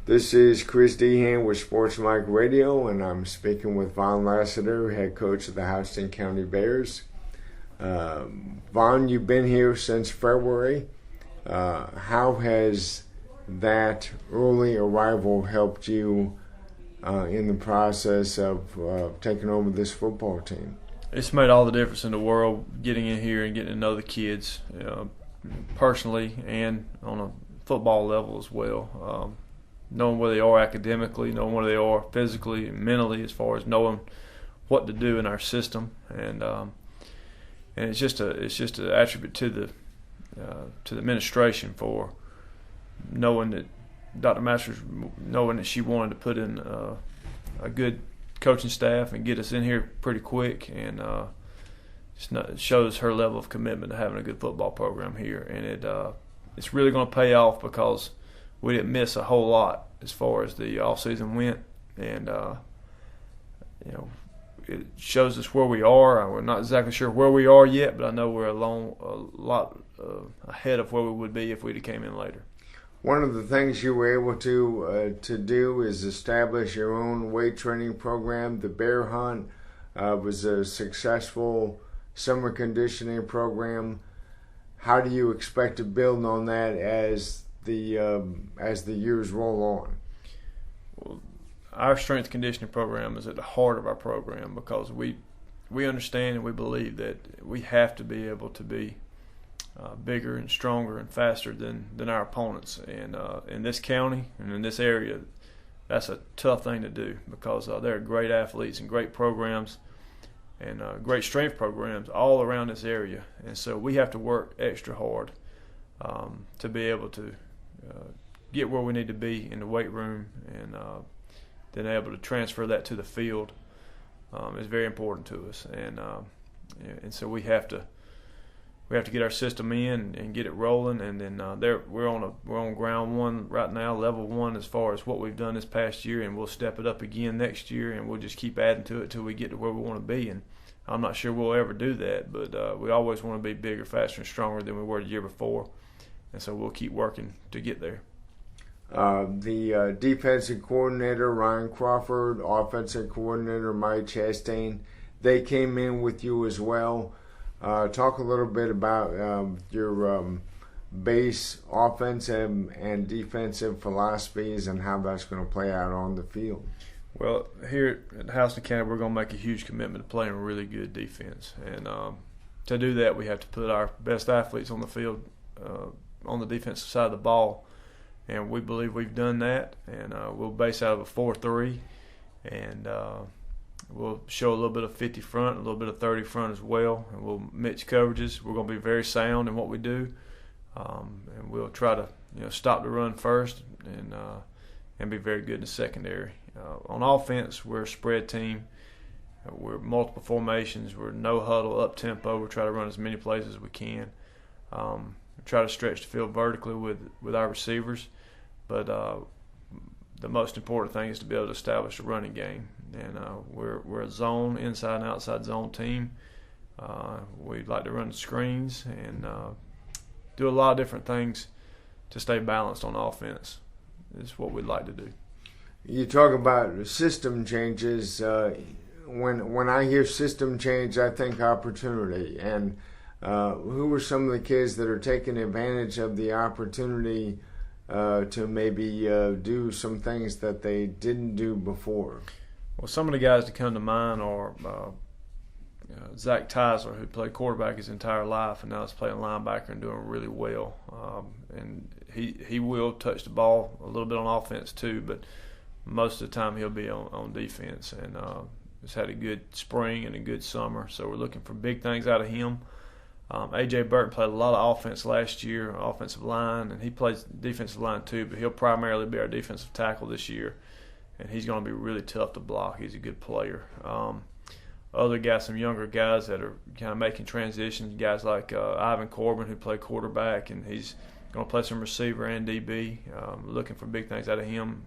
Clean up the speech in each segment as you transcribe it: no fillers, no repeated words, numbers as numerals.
This is Chris Dehan with SportsMic Radio, and I'm speaking with Von Lassiter, head coach of the Houston County Bears. Von, you've been here since February. How has that early arrival helped you in the process of taking over this football team? It's made all the difference in the world getting in here and getting to know the kids personally and on a football level as well. Knowing where they are academically, knowing where they are physically and mentally, as far as knowing what to do in our system, and it's just an attribute to the administration for knowing that Dr. Masters, knowing that she wanted to put in a good coaching staff and get us in here pretty quick, and it shows her level of commitment to having a good football program here, and it's really going to pay off because we didn't miss a whole lot as far as the off season went, and it shows us where we are. We're not exactly sure where we are yet, but I know we're a lot ahead of where we would be if we'd have came in later. One of the things you were able to do is establish your own weight training program. The Bear Hunt was a successful summer conditioning program. How do you expect to build on that as the years roll on? Well, our strength conditioning program is at the heart of our program because we understand and we believe that we have to be able to be bigger and stronger and faster than our opponents. And in this county and in this area, that's a tough thing to do because there are great athletes and great programs and great strength programs all around this area. And so we have to work extra hard to be able to get where we need to be in the weight room, and then able to transfer that to the field is very important to us. And so we have to get our system in and get it rolling, and then we're on ground one right now, level one as far as what we've done this past year, and we'll step it up again next year, and we'll just keep adding to it till we get to where we want to be. And I'm not sure we'll ever do that, but we always want to be bigger, faster, and stronger than we were the year before, and so we'll keep working to get there. The defensive coordinator, Ryan Crawford, offensive coordinator, Mike Chastain, they came in with you as well. Talk a little bit about your base offensive and defensive philosophies and how that's going to play out on the field. Well, here at Houston County, we're going to make a huge commitment to playing really good defense. And to do that, we have to put our best athletes on the field on the defensive side of the ball. And we believe we've done that. And we'll base out of a 4-3. And we'll show a little bit of 50 front, a little bit of 30 front as well. And we'll mix coverages. We're going to be very sound in what we do. And we'll try to stop the run first and be very good in the secondary. On offense, we're a spread team. We're multiple formations. We're no huddle, up tempo. We try to run as many plays as we can. We try to stretch the field vertically with our receivers, but the most important thing is to be able to establish a running game. And we're a zone, inside and outside zone team. We like to run the screens and do a lot of different things to stay balanced on offense. Is what we'd like to do. You talk about system changes. When I hear system change, I think opportunity. And who are some of the kids that are taking advantage of the opportunity to maybe do some things that they didn't do before? Well, some of the guys that come to mind are Zach Teisler, who played quarterback his entire life and now is playing linebacker and doing really well. And he will touch the ball a little bit on offense too, but most of the time he'll be on defense, and has had a good spring and a good summer, so we're looking for big things out of him. A.J. Burton played a lot of offense last year, offensive line, and he plays defensive line too, but he'll primarily be our defensive tackle this year, and he's going to be really tough to block. He's a good player. Other guys, some younger guys that are kind of making transitions, guys like Ivan Corbin, who played quarterback, and he's going to play some receiver and DB. Looking for big things out of him,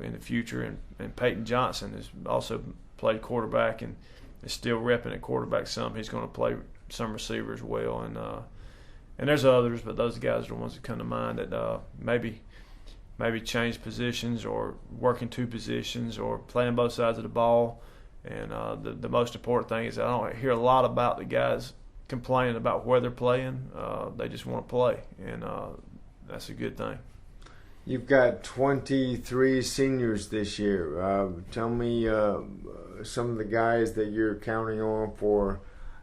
in the future. And Peyton Johnson has also played quarterback and is still repping at quarterback some. He's going to play some receiver as well. And there's others, but those guys are the ones that come to mind that maybe maybe change positions or working two positions or playing both sides of the ball. And the most important thing is I don't hear a lot about the guys complaining about where they're playing. They just want to play, and that's a good thing. You've got 23 seniors this year. Tell me some of the guys that you're counting on for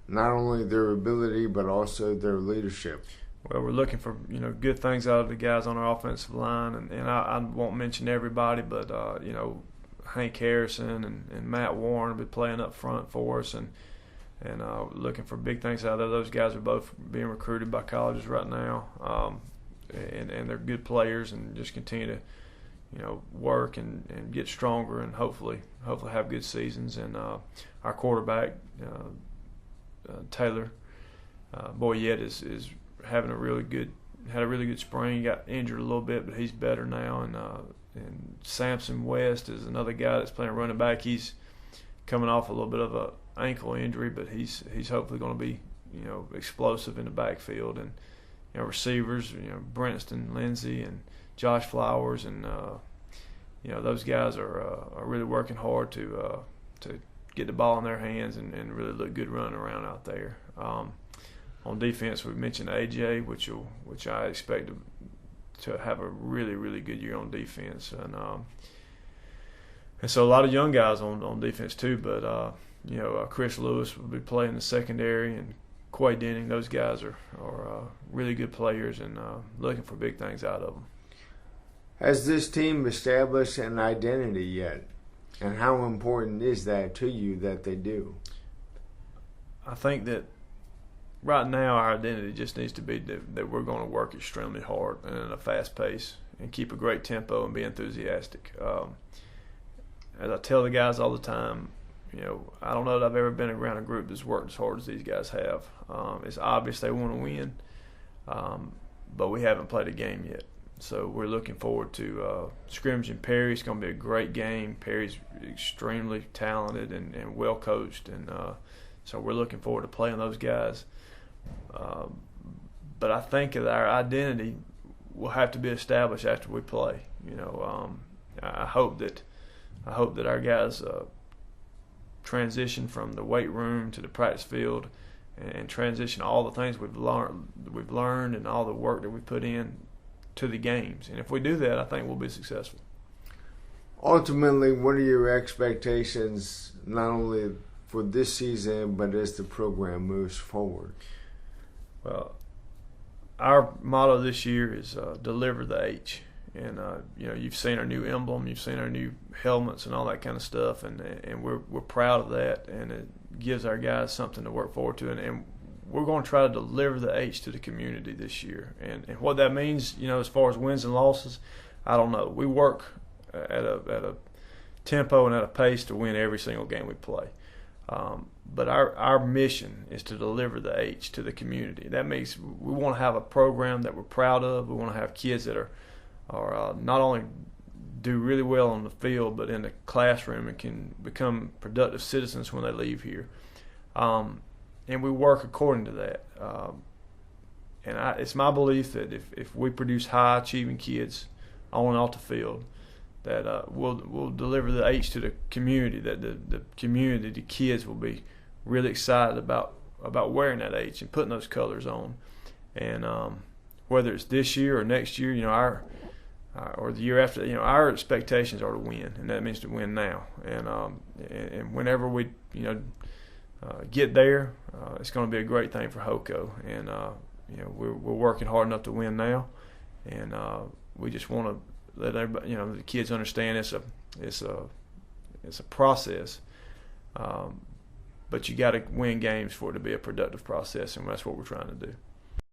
not only their ability but also their leadership. Well, we're looking for good things out of the guys on our offensive line, and I won't mention everybody, but Hank Harrison and Matt Warren will be playing up front for us, and looking for big things out of there. Those guys are both being recruited by colleges right now, and they're good players, and just continue to work and get stronger, and hopefully have good seasons. And our quarterback Taylor Boyette is having had a really good spring. He got injured a little bit, but he's better now. And Samson West is another guy that's playing running back. He's coming off a little bit of a ankle injury, but he's hopefully going to be explosive in the backfield. And receivers, Brenton Lindsay and Josh Flowers, and those guys are really working hard to get the ball in their hands and really look good running around out there. On defense, we mentioned AJ, which I expect to have a really, really good year on defense, and so a lot of young guys on defense too. But Chris Lewis will be playing the secondary, and Quay Denning. Those guys are really good players, and looking for big things out of them. Has this team established an identity yet? And how important is that to you that they do? I think that right now our identity just needs to be that we're going to work extremely hard and at a fast pace and keep a great tempo and be enthusiastic. As I tell the guys all the time, I don't know that I've ever been around a group that's worked as hard as these guys have. It's obvious they want to win, but we haven't played a game yet. So we're looking forward to scrimmaging Perry. It's going to be a great game. Perry's extremely talented and well coached, and so we're looking forward to playing those guys. But I think that our identity will have to be established after we play. I hope that our guys transition from the weight room to the practice field and transition all the things we've learned and all the work that we put in to the games. And if we do that, I think we'll be successful. Ultimately, what are your expectations not only for this season but as the program moves forward? Well, our motto this year is deliver the H. And you've seen our new emblem, you've seen our new helmets and all that kind of stuff, and we're proud of that, and it gives our guys something to work forward to, and we're going to try to deliver the H to the community this year. And what that means, as far as wins and losses, I don't know. We work at a tempo and at a pace to win every single game we play. But our mission is to deliver the H to the community. That means we want to have a program that we're proud of. We want to have kids that are not only do really well on the field, but in the classroom and can become productive citizens when they leave here. And we work according to that. It's my belief that if we produce high-achieving kids on and off the field, that we'll deliver the H to the community, that the community, the kids will be really excited about wearing that H and putting those colors on. And whether it's this year or next year, or the year after, our expectations are to win, and that means to win now. And whenever we, get there, it's going to be a great thing for HOCO. And we're working hard enough to win now, and we just want to let everybody, the kids understand it's a process. But you got to win games for it to be a productive process, and that's what we're trying to do.